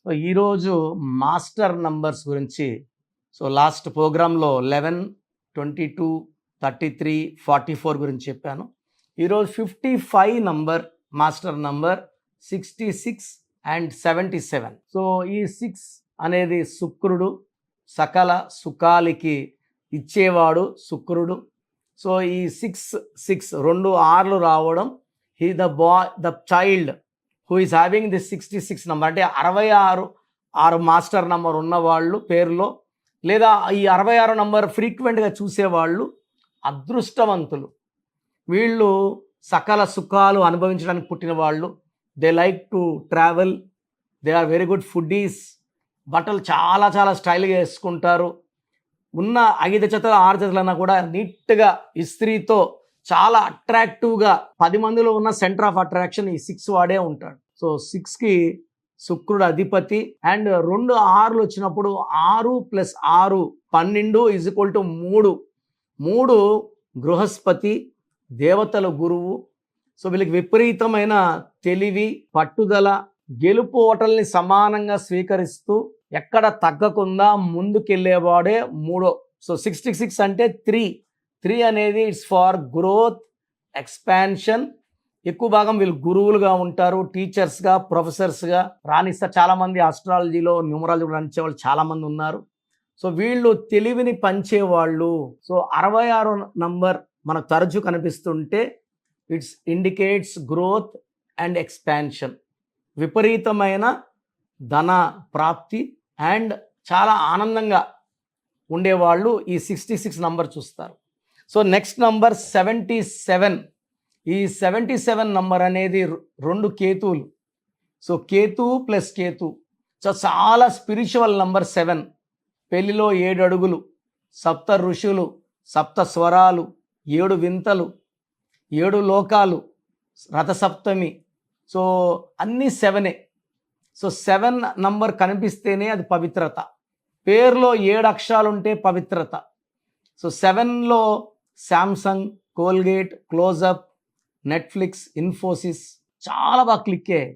So ఈరోజు master numbers గురించి last ప్రోగ్రాంలో 11, 22, 33, 44 గురించి చెప్పాను. ఈరోజు 55 number master number 66 and 77. So ఈ 6 అనేది శుక్రుడు, సకల సుఖాలకి ఇచ్చేవాడు శుక్రుడు. సో ఈ 6 2 6లు రావడం, he the child who is having this 66 number, అంటే 66 మాస్టర్ నంబర్ ఉన్నవాళ్ళు పేరులో, లేదా ఈ 66 నంబర్ ఫ్రీక్వెంట్గా చూసేవాళ్ళు అదృష్టవంతులు. వీళ్ళు సకల సుఖాలు అనుభవించడానికి పుట్టిన వాళ్ళు. They like to travel, they are very good foodies, బట్టలు చాలా చాలా స్టైల్గా వేసుకుంటారు. ఉన్న 5 జతలు 6 జతలన్నా కూడా నీట్గా ఇస్త్రీతో చాలా అట్రాక్టివ్గా 10 మందిలో ఉన్న సెంటర్ ఆఫ్ అట్రాక్షన్ ఈ 6 వాడే ఉంటాడు. సో 6కి శుక్రుడు అధిపతి. అండ్ 2 6లు వచ్చినప్పుడు 6 + 6 12 = 3 బృహస్పతి, దేవతల గురువు. సో వీళ్ళకి విపరీతమైన తెలివి, పట్టుదల, గెలుపు ఓటల్ని సమానంగా స్వీకరిస్తూ ఎక్కడ తగ్గకుండా ముందుకెళ్ళేవాడే 3. సో 66 అంటే 3 అనేది ఇట్స్ ఫార్ గ్రోత్, ఎక్స్పాన్షన్. ఎక్కువ భాగం వీళ్ళు గురువులుగా ఉంటారు, టీచర్స్గా, ప్రొఫెసర్స్గా రాణిస్తారు. చాలామంది ఆస్ట్రాలజీలో, న్యూమరాలజీ రాణించే వాళ్ళు చాలామంది ఉన్నారు. సో వీళ్ళు తెలివిని పంచేవాళ్ళు. సో 66 నంబర్ మనకు తరచూ కనిపిస్తుంటే it's indicates growth and expansion, విపరీతమైన ధన ప్రాప్తి అండ్ చాలా ఆనందంగా ఉండేవాళ్ళు ఈ 66 నంబర్ చూస్తారు. So next number 77. ఈ 77 నంబర్ అనేది 2 కేతువులు. So Ketu plus Ketu, so చాలా స్పిరిచువల్ నంబర్ 7. పెళ్లిలో 7 అడుగులు, 7 ఋషులు, 7 స్వరాలు, 7 వింతలు, 7 లోకాలు, రథసప్తమి. సో అన్నీ 7. సో 7 నంబర్ కనిపిస్తేనే అది పవిత్రత. పేరులో 7 అక్షరాలు ఉంటే పవిత్రత. సో 7లో Samsung, Colgate, closeup, Netflix, Infosys చాలా బాగా క్లిక్ అయ్యాయి.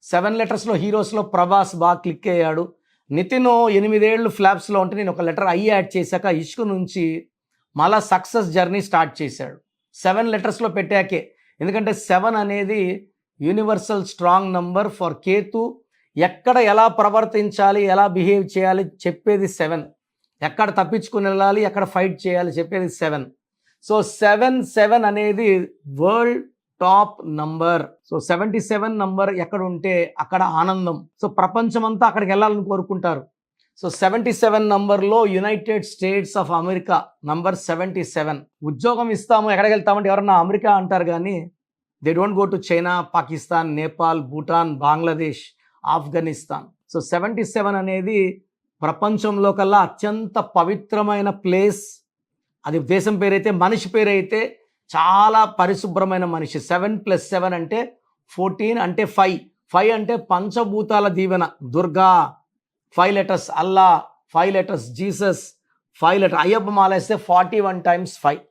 7 లెటర్స్లో హీరోస్లో ప్రభాస్ బాగా క్లిక్ అయ్యాడు. నితిన్ 8 ఏళ్ళు ఫ్లాప్స్లో ఉంటే నేను ఒక లెటర్ ఐ యాడ్ చేశాక ఇష్క్ నుంచి మళ్ళా సక్సెస్ జర్నీ స్టార్ట్ చేశాడు 7 లెటర్స్లో పెట్టాకే. ఎందుకంటే 7 అనేది universal strong number for Ketu. ఎక్కడ ఎలా ప్రవర్తించాలి, ఎలా బిహేవ్ చేయాలి చెప్పేది 7. ఎక్కడ తప్పించుకుని వెళ్ళాలి, ఎక్కడ ఫైట్ చేయాలి చెప్పేది 7. సో 7 అనేది world top number. So 77 number ఎక్కడ ఉంటే అక్కడ ఆనందం. సో ప్రపంచమంతా అక్కడికి వెళ్ళాలని కోరుకుంటారు. సో 77 నంబర్లో United states of America number 77. ఉద్యోగం ఇస్తాము, ఎక్కడికి వెళ్తామంటే ఎవరన్నా అమెరికా అంటారు, కానీ they don't go to China, Pakistan, Nepal, Bhutan, Bangladesh, Afghanistan. So 77 అనేది ప్రపంచంలో కల్లా అత్యంత పవిత్రమైన ప్లేస్. అది దేశం పేరైతే, మనిషి పేరైతే చాలా పరిశుభ్రమైన మనిషి. 7 + 7 అంటే 14, అంటే 5 అంటే పంచభూతాల దీవెన Durga, 5 letters Allah, 5 letters Jesus, 5 letter Ayyappa మాలేస్తే 41 times 5.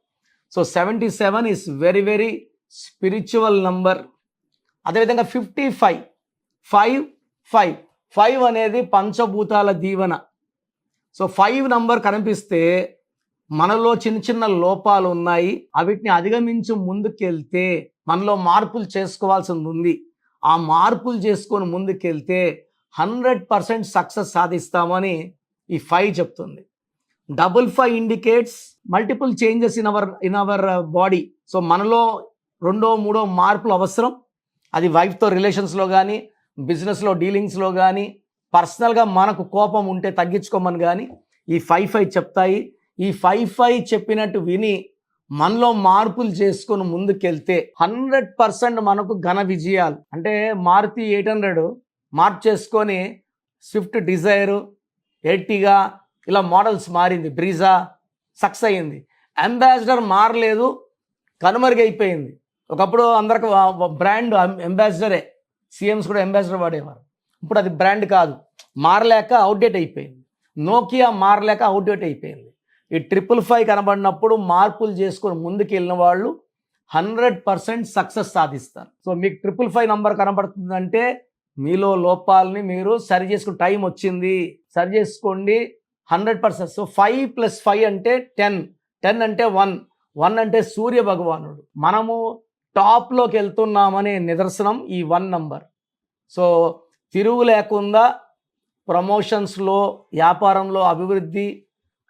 So 77 is very very spiritual number. అదేవిధంగా 55, 5 అనేది పంచభూతాల దీవెన. సో 5 నంబర్ కనిపిస్తే మనలో చిన్న చిన్న లోపాలు ఉన్నాయి, అవిటిని అధిగమించి ముందుకెళ్తే మనలో మార్పులు చేసుకోవాల్సింది ఉంది. ఆ మార్పులు చేసుకొని ముందుకెళ్తే 100% సక్సెస్ సాధిస్తామని ఈ 5 చెప్తుంది. 55 indicates multiple changes in our body. So మనలో 2, 3 మార్పులు అవసరం. అది వైఫ్తో రిలేషన్స్లో కానీ, బిజినెస్లో డీలింగ్స్లో కానీ, పర్సనల్గా మనకు కోపం ఉంటే తగ్గించుకోమని కానీ ఈ 5 చెప్తాయి. ఈ 5 చెప్పినట్టు విని మనలో మార్పులు చేసుకొని ముందుకెళ్తే 100% మనకు ఘన విజయాలు. అంటే మారుతి 800 మార్పు చేసుకొని స్విఫ్ట్ డిజైర్, ఎర్టిగా ఇలా మోడల్స్ మారింది, బ్రీజా సక్సెస్ అయ్యింది. అంబాసిడర్ మారలేదు, కనుమరుగైపోయింది. ఒకప్పుడు అందరికి బ్రాండ్ అంబాసిడరే, సీఎంస్ కూడా అంబాసిడర్ వాడేవారు. ఇప్పుడు అది బ్రాండ్ కాదు, మారలేక అవుట్డేట్ అయిపోయింది. నోకియా మారలేక అవుట్డేట్ అయిపోయింది. ఈ 555 కనబడినప్పుడు మార్పులు చేసుకొని ముందుకు వెళ్ళిన వాళ్ళు 100% సక్సెస్ సాధిస్తారు. సో మీకు 555 నంబర్ కనబడుతుందంటే మీలో లోపాలని మీరు సరి చేసుకుని టైం వచ్చింది, సరి చేసుకోండి 100%. సో 5 + 5 అంటే 10, 10 అంటే 1, 1 అంటే సూర్య భగవానుడు. మనము టాప్లోకి వెళ్తున్నామనే నిదర్శనం ఈ 1 నంబర్. సో తిరుగు లేకుండా ప్రమోషన్స్లో, వ్యాపారంలో అభివృద్ధి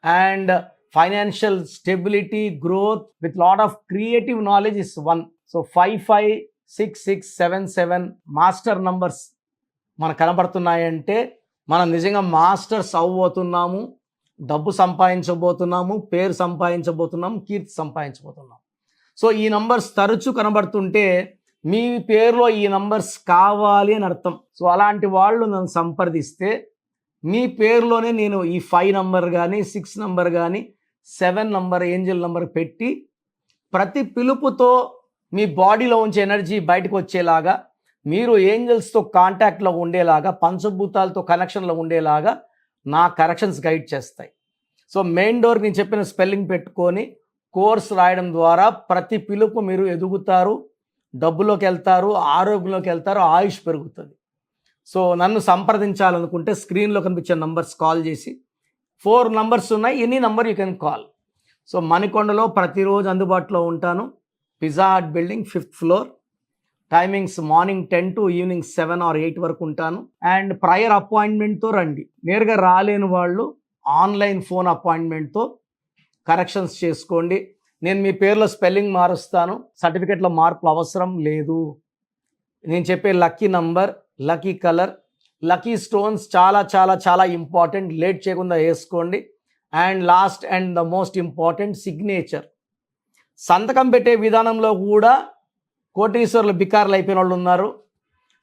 and financial stability, growth with lot of creative knowledge is 1. So 5, 5, 6, 6, 7, 7 master numbers మనకు కనబడుతున్నాయంటే మనం నిజంగా మాస్టర్స్ అవ్వబోతున్నాము, డబ్బు సంపాదించబోతున్నాము, పేరు సంపాదించబోతున్నాము, కీర్తి సంపాదించబోతున్నాము. సో ఈ నంబర్స్ తరచూ కనబడుతుంటే మీ పేరులో ఈ నంబర్స్ కావాలి అని అర్థం. సో అలాంటి వాళ్ళు నన్ను సంప్రదిస్తే మీ పేరులోనే నేను ఈ 5 నంబర్ కానీ, 6 నంబర్ కానీ, 7 నంబర్ ఏంజల్ నంబర్ పెట్టి ప్రతి పిలుపుతో మీ బాడీలో ఉంచే ఎనర్జీ బయటకు వచ్చేలాగా, మీరు ఏంజల్స్తో కాంటాక్ట్లో ఉండేలాగా, పంచభూతాలతో కనెక్షన్లో ఉండేలాగా నా కరెక్షన్స్ గైడ్ చేస్తాయి. సో మెయిన్ డోర్కి నేను చెప్పిన స్పెల్లింగ్ పెట్టుకొని కోర్స్ రాయడం ద్వారా ప్రతి పిలుపు మీరు ఎదుగుతారు, డబ్బులోకి వెళ్తారు, ఆరోగ్యంలోకి వెళ్తారు, ఆయుష్ పెరుగుతుంది. సో నన్ను సంప్రదించాలనుకుంటే స్క్రీన్లో కనిపించే నంబర్స్ కాల్ చేసి 4 నంబర్స్ ఉన్నాయి, any number you can call. So మణికొండలో ప్రతిరోజు అందుబాటులో ఉంటాను. Pizza hut building 5th floor. Timings morning 10 to evening 7 or 8 వరకు ఉంటాను. అండ్ ప్రయర్ అపాయింట్మెంట్తో రండి. నేరుగా రాలేని వాళ్ళు ఆన్లైన్ ఫోన్ అపాయింట్మెంట్తో కరెక్షన్స్ చేసుకోండి. నేను మీ పేరులో స్పెల్లింగ్ మారుస్తాను, సర్టిఫికెట్లో మార్పులు అవసరం లేదు. నేను చెప్పే lucky number, lucky colour, lucky stones చాలా చాలా చాలా ఇంపార్టెంట్. లేట్ చేయకుండా వేసుకోండి. And last and the most important signature. సంతకం పెట్టే విధానంలో కూడా కోటీశ్వరులు బికార్లు అయిపోయిన వాళ్ళు ఉన్నారు.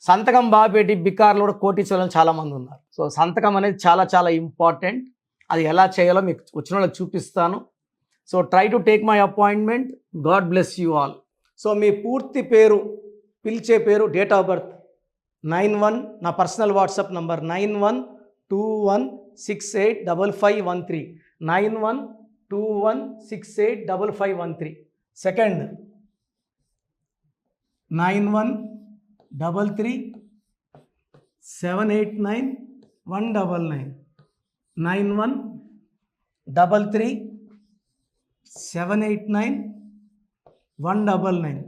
సంతకం బాగా పెట్టి బికార్లు కూడా కోటీశ్వరులు చాలామంది ఉన్నారు. సో సంతకం అనేది చాలా చాలా ఇంపార్టెంట్. అది ఎలా చేయాలో మీకు వచ్చిన వాళ్ళకి చూపిస్తాను. So try to take my appointment. God bless you all. So మీ పూర్తి పేరు, పిలిచే పేరు, డేట్ ఆఫ్ బర్త్ 91, నా పర్సనల్ వాట్సాప్ నంబర్ 9121685513, 9121685513. సెకండ్ 9133789199, 9133789199,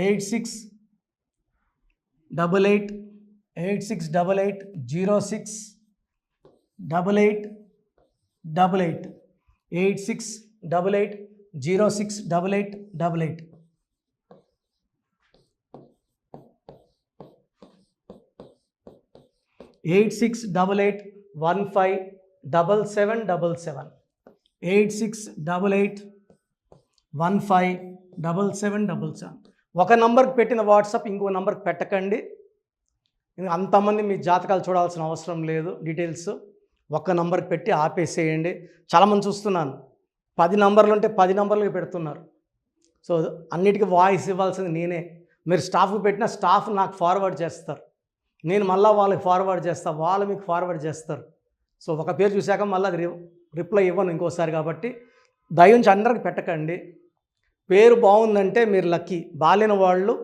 868886880688, 8688068888. 8688157777, 8688157777. ఒక నంబర్కి పెట్టిన వాట్సాప్ ఇంకో నంబర్కి పెట్టకండి. అంతమంది మీ జాతకాలు చూడాల్సిన అవసరం లేదు. డీటెయిల్స్ ఒక్క నంబర్కి పెట్టి ఆపేసేయండి. చాలామంది చూస్తున్నాను 10 నంబర్లు ఉంటే 10 నంబర్లకి పెడుతున్నారు. సో అన్నిటికీ వాయిస్ ఇవ్వాల్సింది నేనే. మీరు స్టాఫ్కి పెట్టిన స్టాఫ్ నాకు ఫార్వర్డ్ చేస్తారు, నేను మళ్ళీ వాళ్ళకి ఫార్వర్డ్ చేస్తాను, వాళ్ళు మీకు ఫార్వర్డ్ చేస్తారు. సో ఒక పేరు చూశాక మళ్ళీ అది రిప్లై ఇవ్వను ఇంకోసారి. కాబట్టి దయించి అందరికి పెట్టకండి. పేరు బాగుందంటే మీరు లక్కీ. బాలేని వాళ్ళు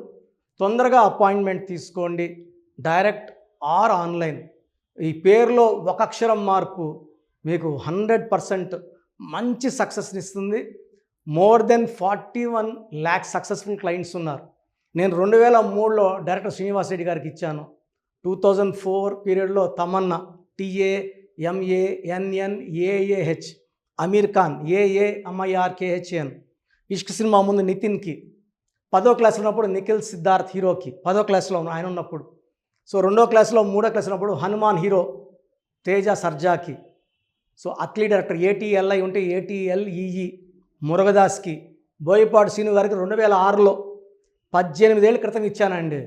తొందరగా అపాయింట్మెంట్ తీసుకోండి, డైరెక్ట్ ఆర్ ఆన్లైన్. ఈ పేరులో ఒక అక్షరం మార్పు మీకు 100% మంచి సక్సెస్ని ఇస్తుంది. More than 41 lakh successful clients ఉన్నారు. నేను 2003లో డైరెక్టర్ శ్రీనివాస్ రెడ్డి గారికి ఇచ్చాను. 2004 పీరియడ్లో తమన్నా, TAMANNAAH, అమీర్ ఖాన్, AAMIRKHN, ఇష్క్ సినిమా ముందు నితిన్కి, 10వ క్లాస్ ఉన్నప్పుడు నిఖిల్ సిద్ధార్థ్ హీరోకి, 10వ క్లాస్లో ఆయన ఉన్నప్పుడు. సో 2వ క్లాస్లో 3వ క్లాస్ ఉన్నప్పుడు హనుమాన్ హీరో తేజ సర్జాకి. సో అట్లీ డైరెక్టర్ ATLI ఉంటే ATLEE మురుగదాస్కి, బోయపాటి శ్రీను గారికి 2006లో 18 ఏళ్ళ క్రితం ఇచ్చానండి.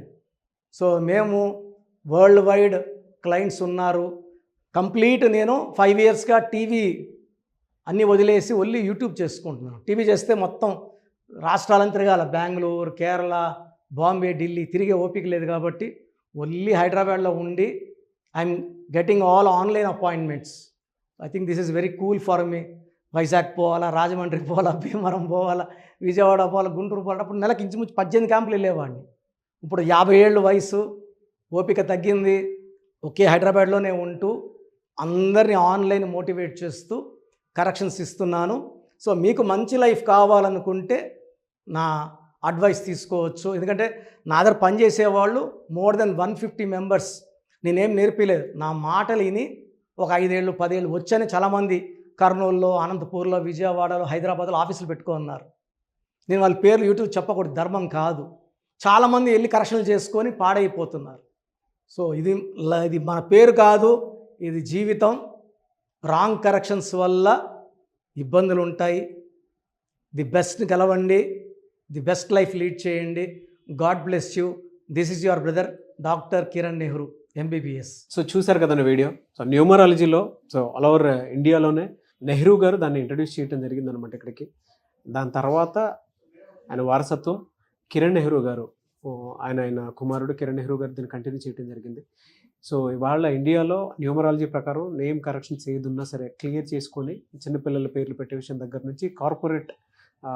సో మేము వరల్డ్ వైడ్ క్లయింట్స్ ఉన్నారు. కంప్లీట్ నేను 5 yearsగా టీవీ అన్నీ వదిలేసి ఓన్లీ యూట్యూబ్ చేసుకుంటున్నాను. టీవీ చేస్తే మొత్తం రాష్ట్రాలను తిరగాల, బెంగళూరు, కేరళ, బాంబే, ఢిల్లీ తిరిగే ఓపిక లేదు. కాబట్టి ఓన్లీ హైదరాబాద్లో ఉండి I'm getting all online appointments. I think this is very cool for me. Vizag పోవాలా, రాజమండ్రి పోవాలా, భీమవరం పోవాలా, విజయవాడ పోవాలా, గుంటూరు పోవాలా. అప్పుడు నెలకు ఇంచుమించు 18 క్యాంపులు వెళ్ళేవాడిని. ఇప్పుడు 50 ఏళ్ళు వయసు, ఓపిక తగ్గింది, ఒకే హైదరాబాద్లోనే ఉంటూ అందరినీ ఆన్లైన్ మోటివేట్ చేస్తూ కరెక్షన్స్ ఇస్తున్నాను. సో మీకు మంచి లైఫ్ కావాలనుకుంటే నా అడ్వైస్ తీసుకోవచ్చు. ఎందుకంటే నా దగ్గర పనిచేసేవాళ్ళు మోర్ దెన్ 150 మెంబర్స్. నేనేం నేర్పిలేదు, నా మాటలు విని ఒక 5 ఏళ్ళు 10 ఏళ్ళు వచ్చని చాలామంది కర్నూలులో, అనంతపూర్లో, విజయవాడలో, హైదరాబాద్లో ఆఫీసులు పెట్టుకున్నారు. నేను వాళ్ళ పేర్లు యూట్యూబ్ చెప్పకూడదు, ధర్మం కాదు. చాలామంది వెళ్ళి కరెక్షన్లు చేసుకొని పాడైపోతున్నారు. సో ఇది మన పేరు కాదు, ఇది జీవితం. రాంగ్ కరెక్షన్స్ వల్ల ఇబ్బందులు ఉంటాయి. ది బెస్ట్ గెలవండి, ది బెస్ట్ లైఫ్ లీడ్ చేయండి. God bless you. This is your brother doctor Kiran Nehru, MBBS. So చూశారు కదండి వీడియో. సో న్యూమరాలజీలో ఆల్ ఓవర్ ఇండియాలోనే నెహ్రూ గారు దాన్ని ఇంట్రడ్యూస్ చేయడం జరిగిందనమాట ఇక్కడికి. దాని తర్వాత ఆయన వారసత్వం కిరణ్ నెహ్రూ గారు, ఆయన కుమారుడు కిరణ్ నెహ్రూ గారు దీన్ని కంటిన్యూ చేయడం జరిగింది. సో ఇవాళ ఇండియాలో న్యూమరాలజీ ప్రకారం నేమ్ కరెక్షన్స్ ఏదున్నా సరే క్లియర్ చేసుకొని చిన్నపిల్లల పేర్లు పెట్టే విషయం దగ్గర నుంచి కార్పొరేట్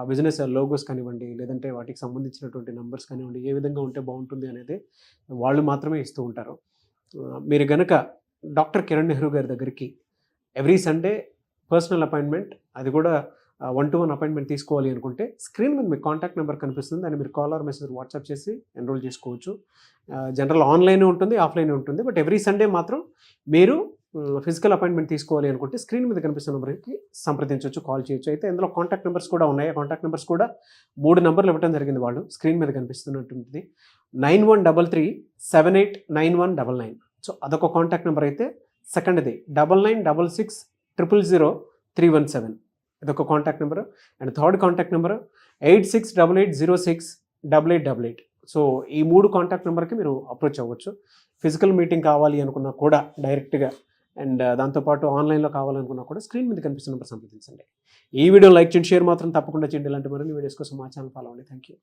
బిజినెస్ లోగోస్ కానివ్వండి, లేదంటే వాటికి సంబంధించినటువంటి నెంబర్స్ కానివ్వండి, ఏ విధంగా ఉంటే బాగుంటుంది అనేది వాళ్ళు మాత్రమే ఇస్తూ ఉంటారు. మీరు కనుక డాక్టర్ కిరణ్ నెహ్రూ గారి దగ్గరికి ఎవ్రీ సండే పర్సనల్ అపాయింట్మెంట్, అది కూడా 1-to-1 అపాయింట్మెంట్ తీసుకోవాలి అనుకుంటే స్క్రీన్ మీద మీకు కాంటాక్ట్ నెంబర్ కనిపిస్తుంది, దాన్ని మీరు కాల్ ఆర్ మెసేజ్ వాట్సాప్ చేసి ఎన్రోల్ చేసుకోవచ్చు. జనరల్ ఆన్లైన్ ఉంటుంది, ఆఫ్లైన్ ఉంటుంది. బట్ ఎవ్రీ సండే మాత్రం మీరు ఫిజికల్ అపాయింట్మెంట్ తీసుకోవాలి అనుకుంటే స్క్రీన్ మీద కనిపిస్తున్న నెంబర్కి సంప్రదించవచ్చు, కాల్ చేయొచ్చు. అయితే ఇందులో కాంటాక్ట్ నెంబర్స్ కూడా ఉన్నాయి. ఆ కాంటాక్ట్ నెంబర్స్ కూడా 3 నెంబర్లు ఇవ్వడం జరిగింది వాళ్ళు. స్క్రీన్ మీద కనిపిస్తున్నటువంటిది 9133789199. సో అదొక కాంటాక్ట్ నెంబర్ అయితే. సెకండ్ది 9966000317, ఇదొక contact number. And third contact number 8688068888. So ఈ 3 కాంటాక్ట్ నెంబర్కి మీరు అప్రోచ్ అవ్వచ్చు. ఫిజికల్ మీటింగ్ కావాలి అనుకున్నా కూడా డైరెక్ట్గా, అండ్ దాంతోపాటు ఆన్లైన్లో కావాలనుకున్నా కూడా స్క్రీన్ మీద కనిపిస్తున్న నెంబర్ సంప్రదించండి. ఈ వీడియో లైక్ చేయండి, షేర్ మాత్రం తప్పకుండా చేయండి. ఇలాంటి మరిన్ని వీడియోస్ కోసం మా ఛానల్ ఫాలో అవ్వండి. Thank you.